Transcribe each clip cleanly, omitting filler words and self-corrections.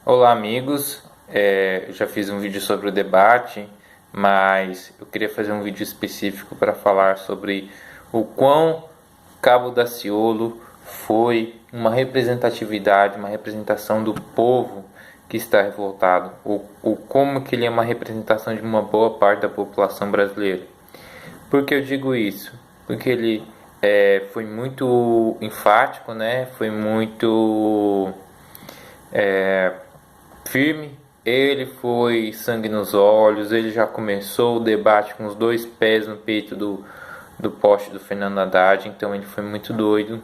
Olá, amigos. Eu já fiz um vídeo sobre o debate, mas eu queria fazer um vídeo específico para falar sobre o quão Cabo Daciolo foi uma representatividade, uma representação do povo que está revoltado, o como que ele é uma representação de uma boa parte da população brasileira. Por que eu digo isso? Porque ele foi muito enfático, né? Foi muito firme. Ele foi sangue nos olhos. Ele já começou o debate com os dois pés no peito do poste do Fernando Haddad. Então ele foi muito doido.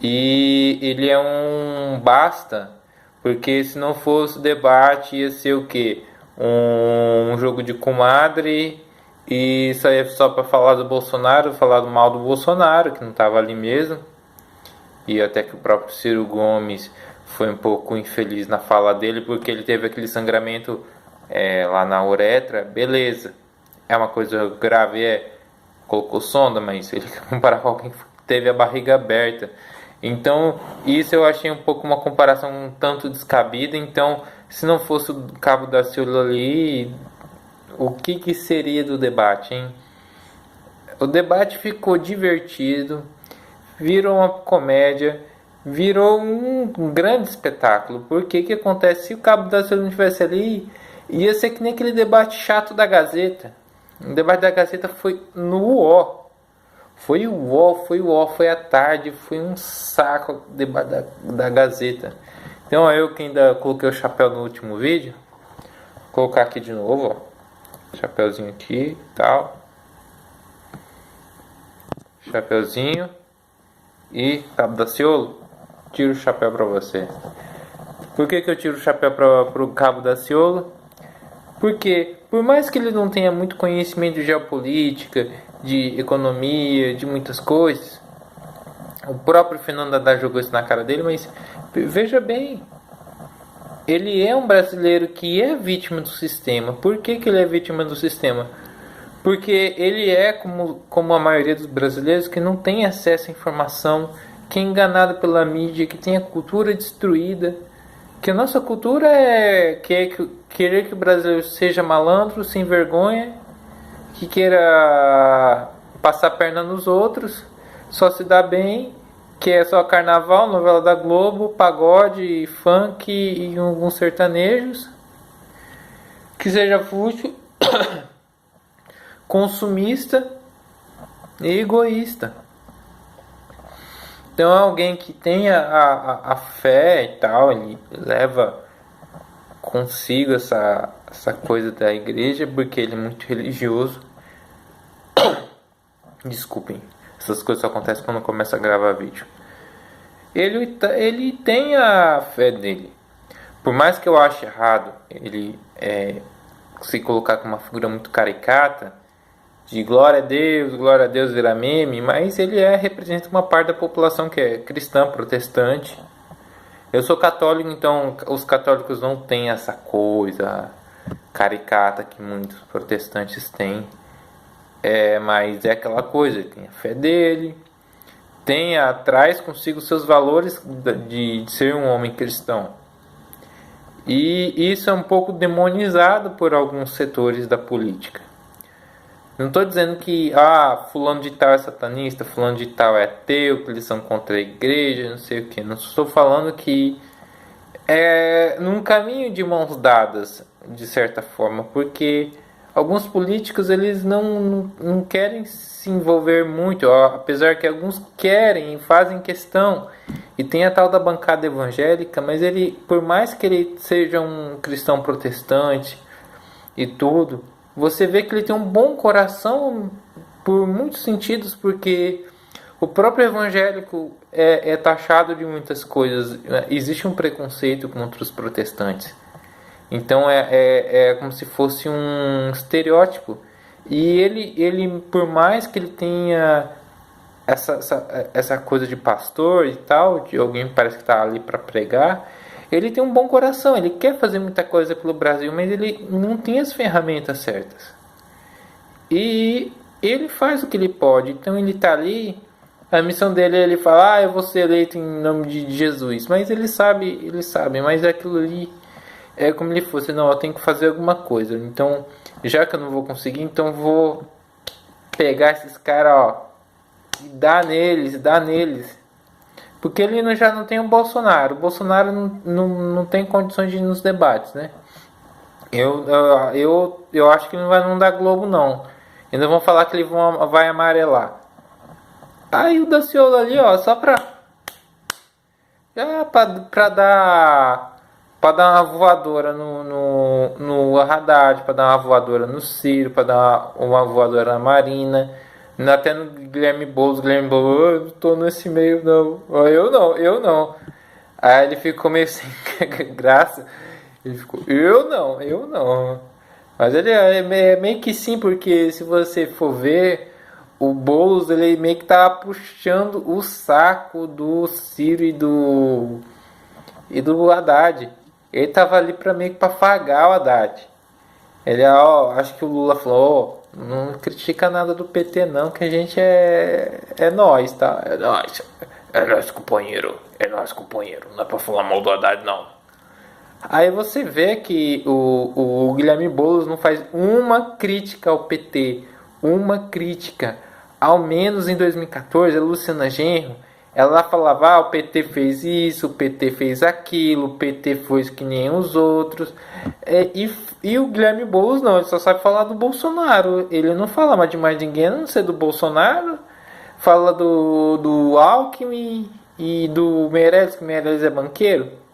E ele é um basta, porque se não fosse o debate ia ser o quê? Um jogo de comadre e isso aí é só para falar do Bolsonaro, falar do mal do Bolsonaro, que não estava ali mesmo. E até que o próprio Ciro Gomes foi um pouco infeliz na fala dele, porque ele teve aquele sangramento lá na uretra. Beleza, é uma coisa grave, colocou sonda, mas ele quer comparar com alguém que teve a barriga aberta. Então, isso eu achei um pouco uma comparação um tanto descabida. Então, se não fosse o Cabo da Ciolo ali, o que seria do debate, hein? O debate ficou divertido, virou uma comédia, virou um grande espetáculo. Porque que acontece? Se o Cabo da Ciolo não estivesse ali, ia ser que nem aquele debate chato da Gazeta. O debate da Gazeta foi no UO. Foi à tarde, foi um saco o debate da Gazeta. Então eu que ainda coloquei o chapéu no último vídeo, vou colocar aqui de novo, ó. Chapéuzinho aqui, tal. Chapéuzinho. E Cabo Daciolo, tiro o chapéu para você. Por que eu tiro o chapéu para o Cabo Daciolo? Porque, por mais que ele não tenha muito conhecimento de geopolítica, de economia, de muitas coisas, o próprio Fernando Haddad jogou isso na cara dele, mas veja bem, ele é um brasileiro que é vítima do sistema. Por que ele é vítima do sistema? Porque ele é como a maioria dos brasileiros que não tem acesso à informação, que é enganado pela mídia, que tem a cultura destruída. Que a nossa cultura é querer que o brasileiro seja malandro, sem vergonha, que queira passar a perna nos outros, só se dá bem, que é só carnaval, novela da Globo, pagode, funk e alguns sertanejos, que seja fútil, consumista e egoísta. Então alguém que tenha a fé e tal, ele leva consigo essa coisa da igreja, porque ele é muito religioso. Desculpem, essas coisas só acontecem quando começa a gravar vídeo. Ele tem a fé dele. Por mais que eu ache errado ele se colocar como uma figura muito caricata, de glória a Deus virar meme, mas ele representa uma parte da população que é cristã, protestante. Eu sou católico, então os católicos não têm essa coisa caricata que muitos protestantes têm. Mas é aquela coisa, ele tem a fé dele, traz consigo seus valores de ser um homem cristão. E isso é um pouco demonizado por alguns setores da política. Não estou dizendo que fulano de tal é satanista, fulano de tal é ateu, que eles são contra a igreja, não sei o que. Não estou falando que é num caminho de mãos dadas, de certa forma, porque alguns políticos eles não querem se envolver muito, apesar que alguns querem e fazem questão. E tem a tal da bancada evangélica, mas ele, por mais que ele seja um cristão protestante e tudo, você vê que ele tem um bom coração por muitos sentidos, porque o próprio evangélico é taxado de muitas coisas. Existe um preconceito contra os protestantes. Então é como se fosse um estereótipo. E ele por mais que ele tenha essa coisa de pastor e tal, de alguém que parece que está ali para pregar, ele tem um bom coração, ele quer fazer muita coisa pelo Brasil, mas ele não tem as ferramentas certas. E ele faz o que ele pode, então ele está ali, a missão dele é ele falar, eu vou ser eleito em nome de Jesus, mas ele sabe, mas aquilo ali é como ele fosse, não, eu tenho que fazer alguma coisa. Então, já que eu não vou conseguir, então vou pegar esses caras, ó, e dar neles. Porque ele já não tem o Bolsonaro. O Bolsonaro não tem condições de ir nos debates, né? Eu acho que ele não vai não dar Globo, não. Ainda vão falar que ele vai amarelar. Aí o Daciolo ali, ó, só pra dar uma voadora no Haddad, pra dar uma voadora no Ciro, pra dar uma voadora na Marina, até no Guilherme Boulos. Guilherme Boulos, eu não tô nesse meio não. Eu não. Aí ele ficou meio sem graça. Ele ficou, eu não. Mas ele é meio que sim, porque se você for ver, o Boulos ele meio que tá puxando o saco do Ciro e do Haddad. Ele tava ali pra meio que pra afagar o Haddad. Ele, ó, acho que o Lula falou, ó, não critica nada do PT não, que a gente é nós, tá? É nós, companheiro. É nós, companheiro. Não é pra falar mal do Haddad, não. Aí você vê que o Guilherme Boulos não faz uma crítica ao PT. Uma crítica. Ao menos em 2014, a Luciana Genro, ela falava, o PT fez isso, o PT fez aquilo, o PT foi que nem os outros. E o Guilherme Boulos não, ele só sabe falar do Bolsonaro. Ele não fala mais de mais ninguém, a não ser do Bolsonaro. Fala do Alckmin e do Meirelles, que o Meirelles é banqueiro.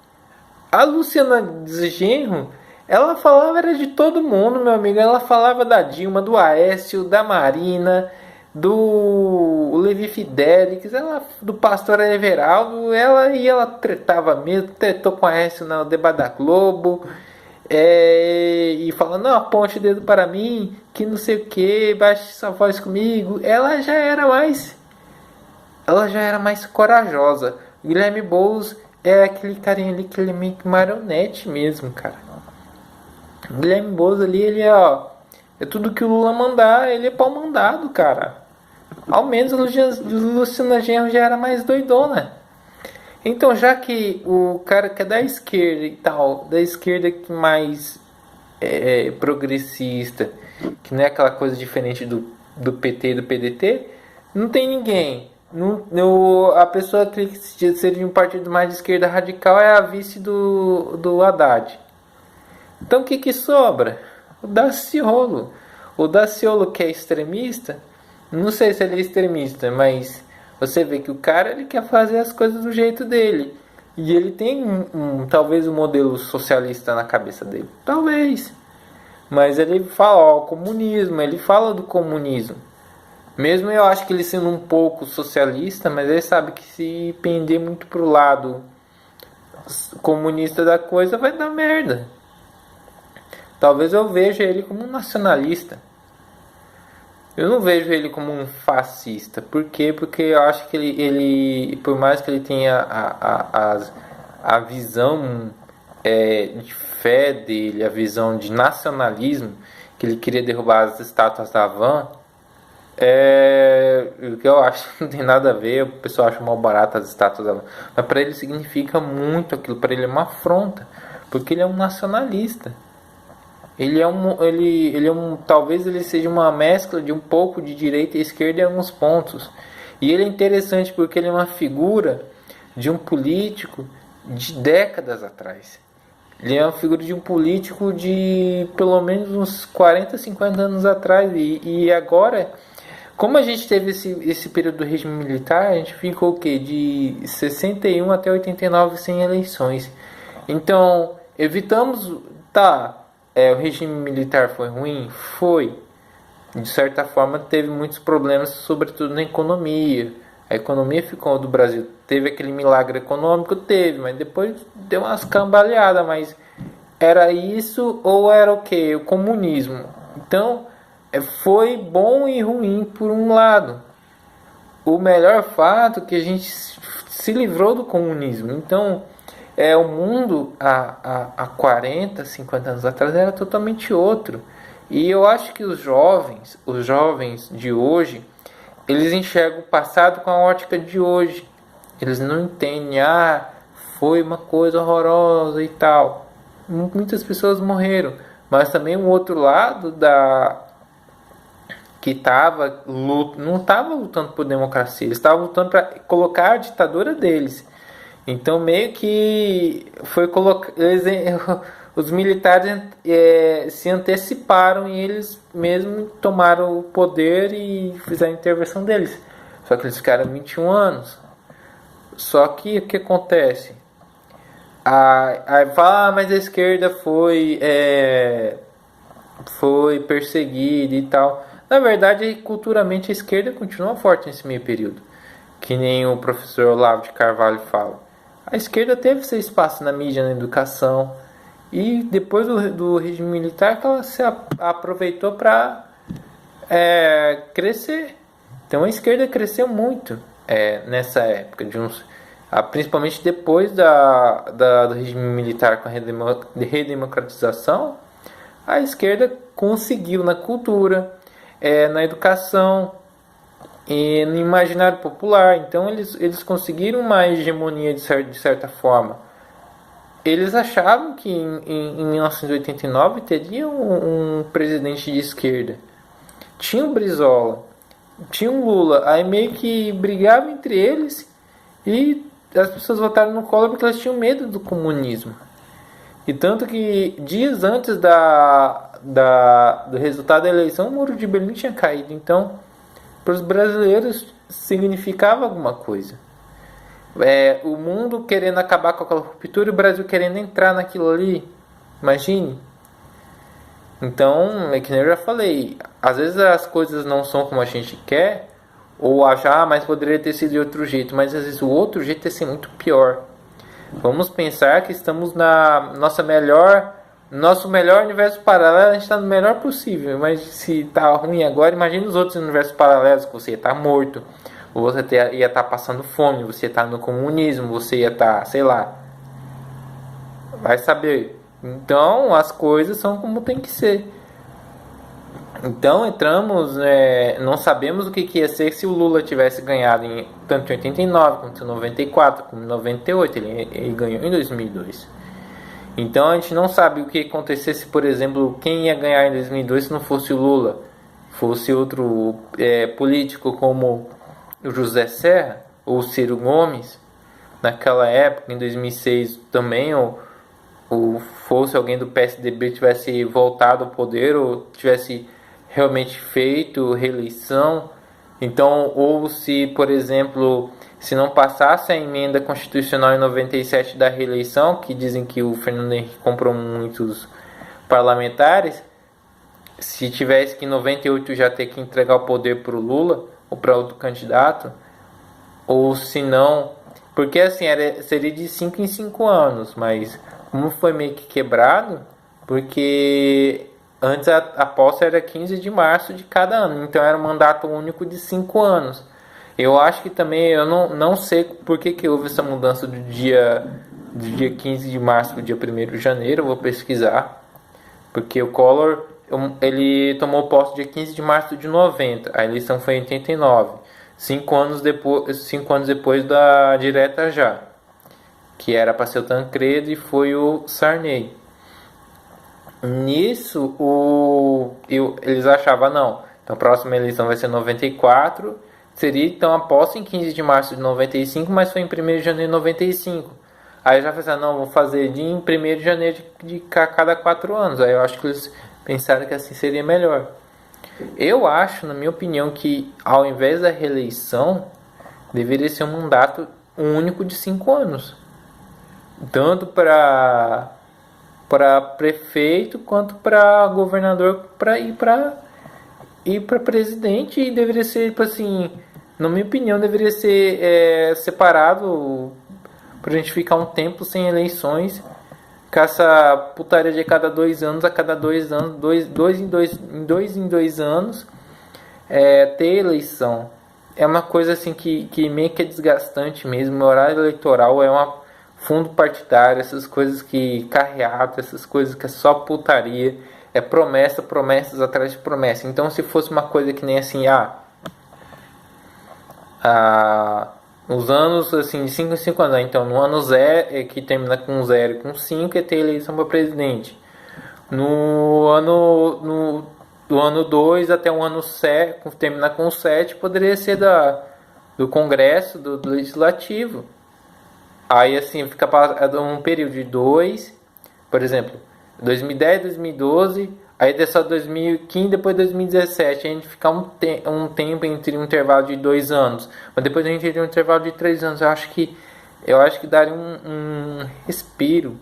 A Luciana Genro, ela falava era de todo mundo, meu amigo. Ela falava da Dilma, do Aécio, da Marina, do Levi Fidelix, do pastor Everaldo. Ela tretava mesmo, tretou com a Aécio no debate da Globo. E falando, não, aponte o dedo para mim, que não sei o que, baixe sua voz comigo. Ela já era mais corajosa. Guilherme Boulos é aquele carinha ali que ele é meio que marionete mesmo, cara. O Guilherme Boulos ali, ele é tudo que o Lula mandar, ele é pau mandado, cara. Ao menos a Luciana Genro já era mais doidona. Então, já que o cara que é da esquerda e tal, da esquerda que mais progressista, que não é aquela coisa diferente do PT e do PDT, não tem ninguém. A pessoa que seria de um partido mais de esquerda radical é a vice do Haddad. Então o que sobra? O Daciolo. O Daciolo que é extremista, não sei se ele é extremista, mas você vê que o cara ele quer fazer as coisas do jeito dele. E ele tem talvez um modelo socialista na cabeça dele. Talvez. Mas ele fala o comunismo, ele fala do comunismo. Mesmo eu acho que ele sendo um pouco socialista, mas ele sabe que se pender muito pro lado comunista da coisa vai dar merda. Talvez eu veja ele como um nacionalista. Eu não vejo ele como um fascista. Por quê? Porque eu acho que ele por mais que ele tenha a visão de fé dele, a visão de nacionalismo, que ele queria derrubar as estátuas da Van, o que eu acho que não tem nada a ver. O pessoal acha mal barato as estátuas da Van, mas para ele significa muito aquilo. Para ele é uma afronta, porque ele é um nacionalista. Talvez ele seja uma mescla de um pouco de direita e esquerda em alguns pontos. E ele é interessante porque ele é uma figura de um político de décadas atrás. Ele é uma figura de um político de pelo menos uns 40, 50 anos atrás. E agora, como a gente teve esse período do regime militar, a gente ficou o quê? De 61 até 89 sem eleições. Então, evitamos... o regime militar foi ruim? Foi. De certa forma, teve muitos problemas, sobretudo na economia. A economia ficou do Brasil. Teve aquele milagre econômico? Teve, mas depois deu umas cambaleadas. Mas era isso ou era o quê? O comunismo. Então, foi bom e ruim por um lado. O melhor fato é que a gente se livrou do comunismo. Então... o mundo há 40, 50 anos atrás era totalmente outro. E eu acho que os jovens de hoje, eles enxergam o passado com a ótica de hoje. Eles não entendem, foi uma coisa horrorosa e tal. muitas pessoas morreram, mas também o outro lado que não estava lutando por democracia, eles estavam lutando para colocar a ditadura deles. Então meio que foi os militares se anteciparam e eles mesmo tomaram o poder e fizeram a intervenção deles. Só que eles ficaram 21 anos. Só que o que acontece? Aí fala, mas a esquerda foi perseguida e tal. Na verdade, culturalmente a esquerda continua forte nesse meio período. Que nem o professor Olavo de Carvalho fala. A esquerda teve seu espaço na mídia, na educação. E depois do regime militar que ela se aproveitou para crescer. Então a esquerda cresceu muito nessa época, principalmente depois do regime militar com a redemocratização. A esquerda conseguiu na cultura, na educação e no imaginário popular. Então eles conseguiram uma hegemonia de certa forma. Eles achavam que em 1989 teria um presidente de esquerda. Tinha o Brizola, tinha o Lula. Aí meio que brigavam entre eles e as pessoas votaram no Collor porque elas tinham medo do comunismo. E tanto que dias antes do resultado da eleição, o Muro de Berlim tinha caído. Então, para os brasileiros, significava alguma coisa. O mundo querendo acabar com aquela ruptura e o Brasil querendo entrar naquilo ali. Imagine. Então, que nem eu já falei, às vezes as coisas não são como a gente quer, ou achar, mas poderia ter sido de outro jeito, mas às vezes o outro jeito é ser muito pior. Vamos pensar que estamos nosso melhor universo paralelo, a gente está no melhor possível, mas se está ruim agora, imagine os outros universos paralelos, que você ia estar morto, ou você ia estar passando fome, você ia estar no comunismo, você ia estar, sei lá, vai saber. Então as coisas são como tem que ser. Então entramos, não sabemos o que ia ser se o Lula tivesse ganhado tanto em 89, quanto em 94, como em 98, ele ganhou em 2002. Então a gente não sabe o que ia acontecer se, por exemplo, quem ia ganhar em 2002 se não fosse o Lula, fosse outro político como o José Serra ou o Ciro Gomes, naquela época, em 2006 também, ou fosse alguém do PSDB tivesse voltado ao poder ou tivesse realmente feito reeleição. Então, ou se, por exemplo, se não passasse a emenda constitucional em 97 da reeleição, que dizem que o Fernando Henrique comprou muitos parlamentares, se tivesse que em 98 já ter que entregar o poder para o Lula ou para outro candidato, ou se não, porque assim seria de 5 em 5 anos, mas como foi meio que quebrado, porque antes a posse era 15 de março de cada ano, então era um mandato único de 5 anos. Eu acho que também, eu não sei por que houve essa mudança do dia 15 de março para o dia 1º de janeiro, eu vou pesquisar, porque o Collor, ele tomou posse dia 15 de março de 90, a eleição foi em 89, 5 anos depois da direta já, que era para ser o Tancredo e foi o Sarney. Nisso, eles achavam, não, então a próxima eleição vai ser 94, seria então a posse em 15 de março de 95, mas foi em 1º de janeiro de 95. Aí eu já pensei, não, vou fazer de 1º de janeiro de cada 4 anos. Aí eu acho que eles pensaram que assim seria melhor. Eu acho, na minha opinião, que ao invés da reeleição, deveria ser um mandato único de 5 anos. Tanto para prefeito quanto para governador, para ir para presidente, e deveria ser, tipo assim, na minha opinião, deveria ser separado pra gente ficar um tempo sem eleições, com essa putaria de cada 2 anos, a cada 2 anos, em dois anos, ter eleição. É uma coisa assim que meio que é desgastante mesmo. O horário eleitoral é um fundo partidário, essas coisas que carreata, essas coisas que é só putaria, promessas atrás de promessa. Então se fosse uma coisa que nem assim, Os anos, assim, de 5 em 5 anos. Então, no ano 0, que termina com 0 e com 5, é ter eleição para presidente. No ano, do ano 2 até o ano 7, terminar com 7, poderia ser do Congresso, do Legislativo. Aí, assim, fica um período de 2, por exemplo, 2010, 2012, aí dessa 2015, depois 2017, a gente fica um tempo entre um intervalo de 2 anos, mas depois a gente tem um intervalo de 3 anos. Eu acho que daria um respiro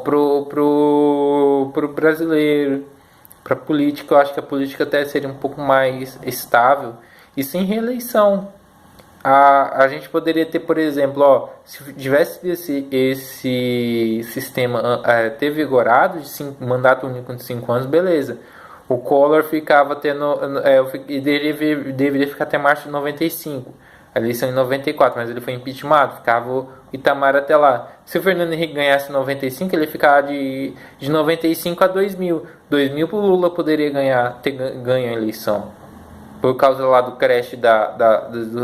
pro brasileiro, pra política. Eu acho que a política até seria um pouco mais estável e sem reeleição. A gente poderia ter, por exemplo, se tivesse esse sistema ter vigorado de mandato único de 5 anos, beleza. O Collor ficava tendo. Deveria ficar até março de 95. A eleição em 94, mas ele foi impeachmentado. Ficava o Itamar até lá. Se o Fernando Henrique ganhasse em 95, ele ficava de 95 a 2000. 2000 o Lula poderia ter ganho a eleição, por causa lá do crash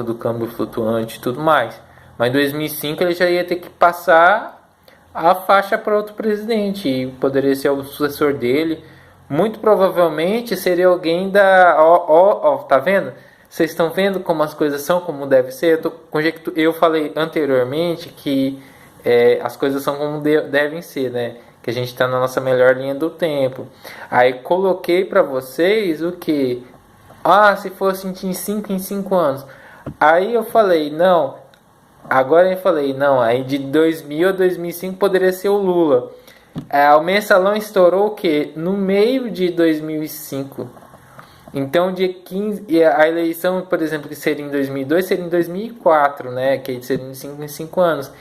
do câmbio flutuante e tudo mais. Mas em 2005 ele já ia ter que passar a faixa para outro presidente, e poderia ser o sucessor dele. Muito provavelmente seria alguém tá vendo? Vocês estão vendo como as coisas são, como deve ser? Eu falei anteriormente que as coisas são como devem ser, né? Que a gente está na nossa melhor linha do tempo. Aí coloquei para vocês o que? Se fosse em 5 em 5 anos. Aí eu falei, não. Agora eu falei, não. Aí de 2000 a 2005 poderia ser o Lula. O mensalão estourou o quê? No meio de 2005. Então, dia 15. E a eleição, por exemplo, que seria em 2002, seria em 2004, né? Que seria em 5 em 5 anos.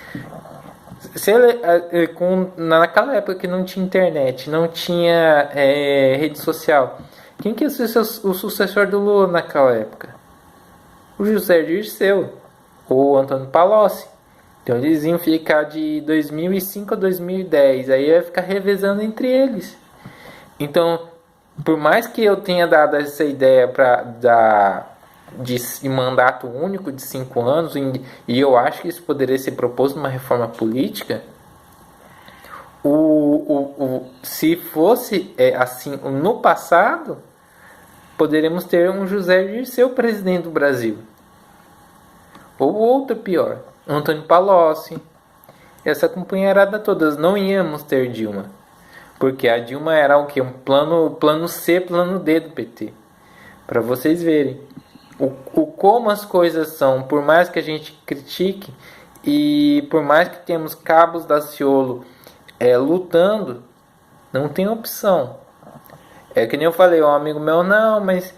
Naquela época que não tinha internet, não tinha rede social. Quem que ia ser o sucessor do Lula naquela época? O José Dirceu ou o Antônio Palocci. Então eles iam ficar de 2005 a 2010. Aí ia ficar revezando entre eles. Então, por mais que eu tenha dado essa ideia de mandato único de 5 anos, e eu acho que isso poderia ser proposto numa reforma política, se fosse assim no passado, poderemos ter um José Dirceu presidente do Brasil. Ou outro pior, Antônio Palocci. Essa companheirada todas. Não íamos ter Dilma. Porque a Dilma era o quê? Um plano C, plano D do PT. Para vocês verem. Como as coisas são. Por mais que a gente critique, e por mais que temos cabos da Ciolo lutando, não tem opção. É que nem eu falei, um amigo meu, não, mas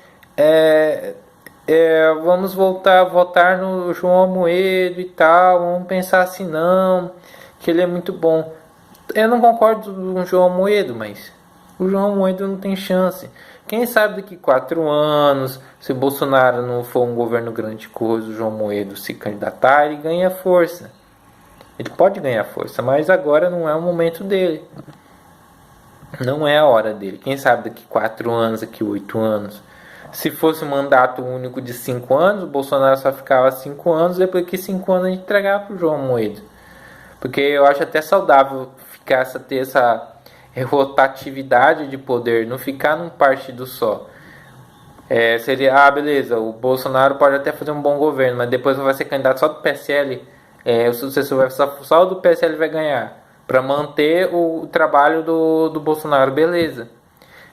vamos voltar a votar no João Amoedo e tal, vamos pensar assim, não, que ele é muito bom. Eu não concordo com o João Amoedo, mas o João Amoedo não tem chance. Quem sabe daqui 4 anos, se Bolsonaro não for um governo grande coisa, o João Amoedo se candidatar e ganha força. Ele pode ganhar força, mas agora não é o momento dele. Não é a hora dele. Quem sabe daqui 4 anos, daqui 8 anos. Se fosse um mandato único de 5 anos, o Bolsonaro só ficava 5 anos, depois que 5 anos a gente entregava para o João Amoedo. Porque eu acho até saudável ter essa rotatividade de poder, não ficar num partido só. Seria, beleza, o Bolsonaro pode até fazer um bom governo, mas depois vai ser candidato só do PSL, o sucessor vai só do PSL vai ganhar, para manter o trabalho do Bolsonaro, beleza.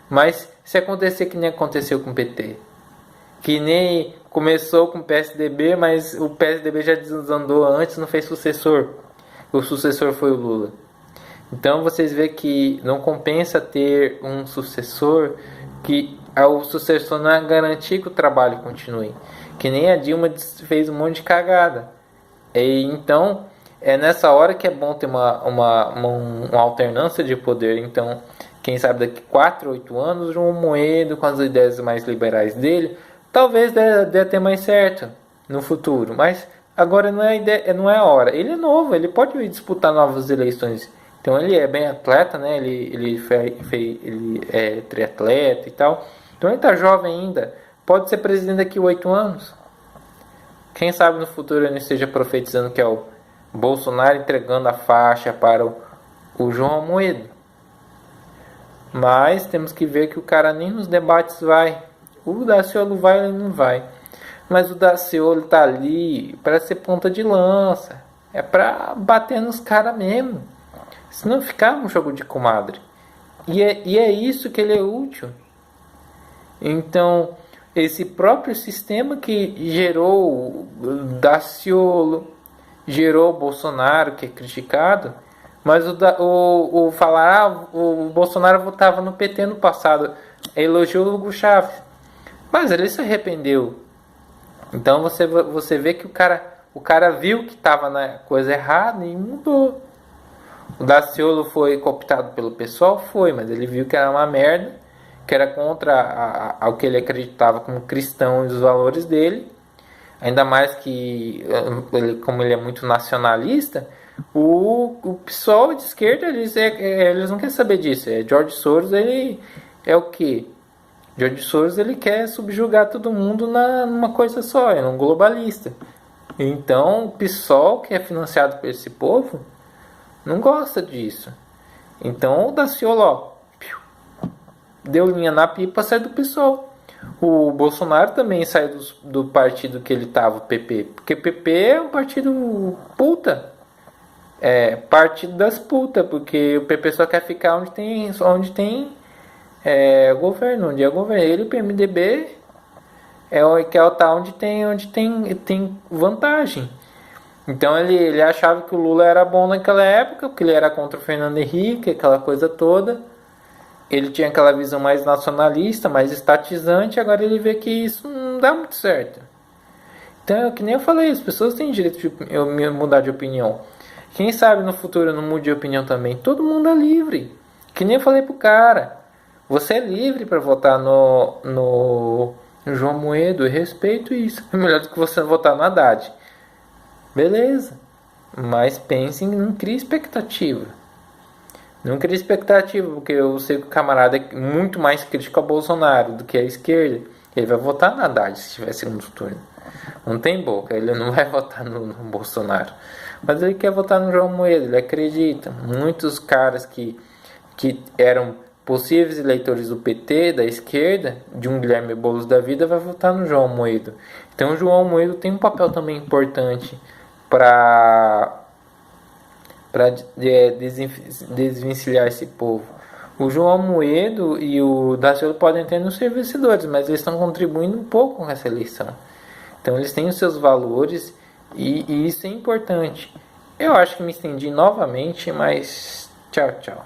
Mas se acontecer que nem aconteceu com o PT, que nem começou com o PSDB, mas o PSDB já desandou antes, não fez sucessor, o sucessor foi o Lula. Então vocês veem que não compensa ter um sucessor, que o sucessor não é garantir que o trabalho continue. Que nem a Dilma fez um monte de cagada. Então é nessa hora que é bom ter uma alternância de poder. Então, quem sabe daqui 4, 8 anos, João Amoedo, com as ideias mais liberais dele, talvez dê até mais certo no futuro. Mas agora não é a hora. Ele é novo, ele pode disputar novas eleições. Então ele é bem atleta, né? Ele é triatleta e tal. Então ele está jovem ainda. Pode ser presidente daqui a 8 anos. Quem sabe no futuro ele esteja profetizando que é o Bolsonaro entregando a faixa para o João Amoedo. Mas temos que ver que o cara nem nos debates vai. O Daciolo vai, ele não vai. Mas o Daciolo tá ali para ser ponta de lança. É para bater nos caras mesmo. Senão ficar um jogo de comadre. E é isso que ele é útil. Então, esse próprio sistema que gerou o Daciolo, gerou o Bolsonaro, que é criticado, mas o falar, o Bolsonaro votava no PT no passado, elogiou o Hugo Chávez, mas ele se arrependeu. Então você vê que o cara viu que estava na coisa errada e mudou. O Daciolo foi cooptado pelo pessoal? Foi, mas ele viu que era uma merda, que era contra ao que ele acreditava como cristão e os valores dele. Ainda mais que, como ele é muito nacionalista, o pessoal de esquerda, eles não querem saber disso. George Soros, ele é o quê? George Soros, ele quer subjugar todo mundo numa coisa só, é um globalista. Então, o PSOL, que é financiado por esse povo, não gosta disso. Então, o Daciolo, ó, deu linha na pipa, sai do PSOL. O Bolsonaro também saiu do partido que ele estava, o PP. Porque o PP é um partido puta. É partido das putas. Porque o PP só quer ficar onde tem governo. Onde é governo. Ele, o PMDB, quer estar onde tem vantagem. Então ele achava que o Lula era bom naquela época, porque ele era contra o Fernando Henrique, aquela coisa toda. Ele tinha aquela visão mais nacionalista, mais estatizante, agora ele vê que isso não dá muito certo. Então, que nem eu falei, as pessoas têm direito de mudar de opinião. Quem sabe no futuro eu não mude de opinião também. Todo mundo é livre. Que nem eu falei pro cara. Você é livre para votar no João Amoedo, eu respeito isso. É melhor do que você votar no Haddad. Beleza. Mas pensem, não crie expectativa. Não cria expectativa, porque eu sei que o camarada é muito mais crítico ao Bolsonaro do que a esquerda. Ele vai votar na Haddad se tiver segundo turno. Não tem boca, ele não vai votar no Bolsonaro. Mas ele quer votar no João Amoedo, ele acredita. Muitos caras que eram possíveis eleitores do PT, da esquerda, de um Guilherme Boulos da vida, vai votar no João Amoedo. Então o João Amoedo tem um papel também importante para desvencilhar esse povo. O João Amoedo e o Daciolo podem ter nos ser vencedores, mas eles estão contribuindo um pouco com essa eleição. Então eles têm os seus valores e isso é importante. Eu acho que me estendi novamente, mas tchau, tchau.